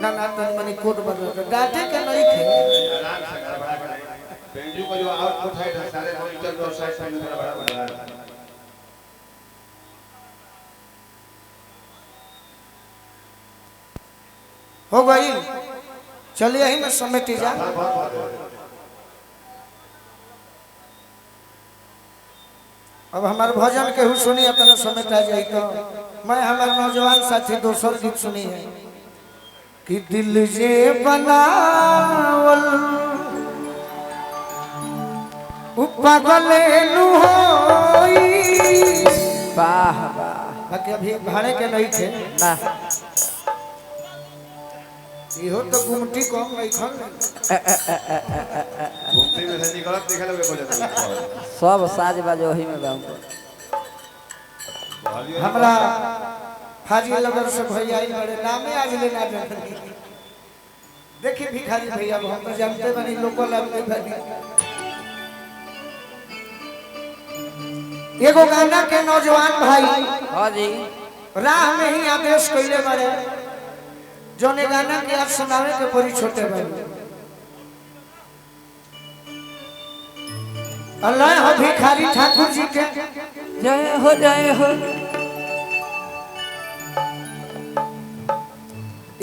ना ना तन मनी कोट बदल डाटे के नहीं थे बेंजू को जो आउटपुट है सारे मॉनिटर और साइड में बड़ा बड़ा हो गई। चलिए यही में समेटी जा। अब हमारे भजन के हु सुनी अपना समेटा जाए तो मैं हमारे नौजवान साथी दोसर गीत सुनी है कि दिल जे बनावल पागले नु होई। वाह वाह बाकी अभी भाड़े के नहीं थे ना इहो तो गुमटी कम नहीं खन घूमते में से निकलत दिखा लोगे को जाता सब साज बाजो ही में गाऊं हमरा हाजी लगन से भैया ही बड़े नामे आज ले ना जाते देखिए भिखारी भैया हम तो जानते बनी लोकल लगते बनी एगो गाना के नौजवान भाई हां जी राह में ही आदेश कइले बड़े जोने गाना के आज सुनावे के परी छोटे भाई अल्लाह हो भिखारी ठाकुर जी के जय हो जय हो।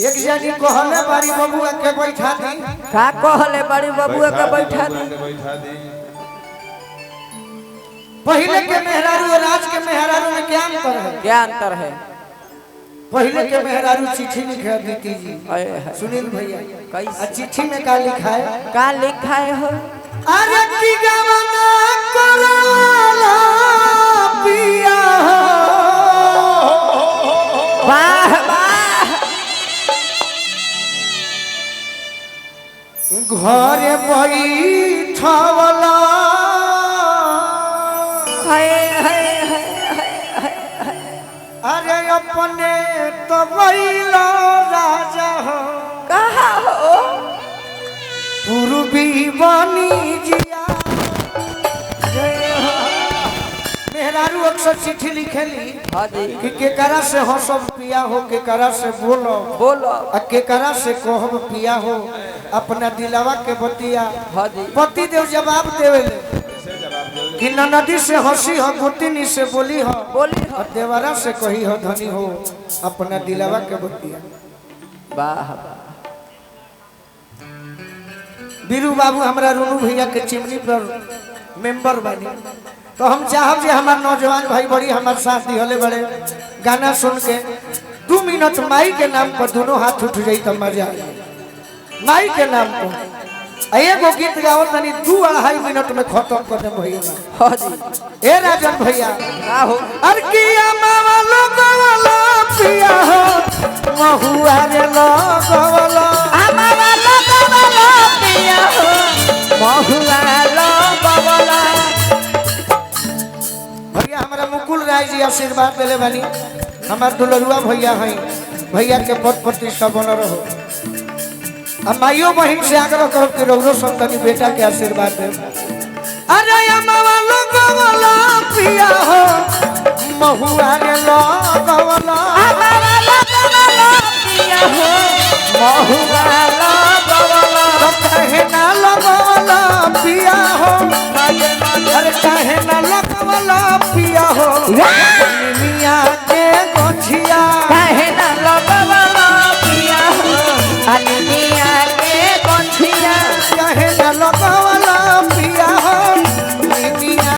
एक जनी कहले बारी बबुआ के बैठा दी का कहले बड़ी बबुआ के बैठा दी पहले के मेहरारू और आज के मेहरारू में क्या अंतर है? क्या अंतर है? पहले के मेहरारू चिट्ठी लिखा देती जी सुनील भैया कैसे चिट्ठी में क्या लिखा है? का लिखा है हो? अरे की गवना कराला पिया वाह वाह घरे बैठवला हाय हाय अरे अपने तो गइलो राजा हो कहा हो पूर्वी बनी जिया। मेहरारू अक्सर चिट्ठी लिखेली हां जी कि केकरा से हो सब पिया हो केकरा से बोलो बोलो आ केकरा से कहब पिया हो अपना दिलवा के बतिया। हां जी पति देव जवाब देवेले कि नदी से हंसी हो गोतिनी से बोली हो और देवरा से कही हो धनी हो अपना दिलवा के बतिया। वाह बीरू बाबू हमारा रुनू भैया के चिमनी पर मेंबर बनी तो हम चाहब जे हमार नौजवान भाई बड़ी हमारे साथ दिहले बड़े गाना सुन के 2 मिनट माई के नाम पर दोनों हाथ उठ जाई तो मजा आ माई के नाम पर एगो गीत गाओ तनी 2-2.5 मिनट में खत्म कर दे भैया। हां जी ए राजन भैया का हो अर किया मामा लोगवाला पिया हो महुआ रे लोगवाला हमारा लोगवाला पिया हो महुआ लोगवाला। भैया हमारा मुकुल राय जी आशीर्वाद देले बानी हमार दुलरुआ भैया हैं भैया के पद प्रतिष्ठा बन रहो। अब माइयो बहन से आग्रह करो कि रौरो संतनी बेटा के आशीर्वाद दे। अरे मामा